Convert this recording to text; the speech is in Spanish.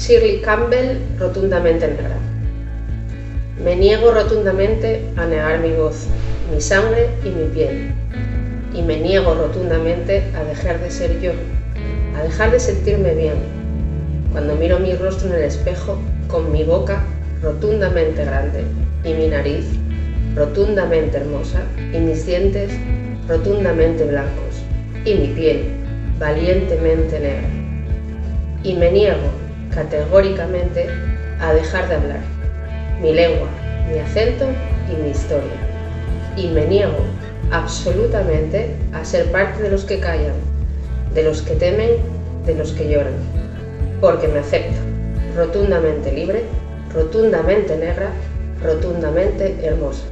Shirley Campbell, rotundamente negra. Me niego rotundamente a negar mi voz, mi sangre y mi piel. Y me niego rotundamente a dejar de ser yo, a dejar de sentirme bien. Cuando miro mi rostro en el espejo, con mi boca rotundamente grande y mi nariz rotundamente hermosa y mis dientes rotundamente blancos y mi piel valientemente negra. Y me niego categóricamente a dejar de hablar, mi lengua, mi acento y mi historia. Y me niego absolutamente a ser parte de los que callan, de los que temen, de los que lloran, porque me acepto rotundamente libre, rotundamente negra, rotundamente hermosa.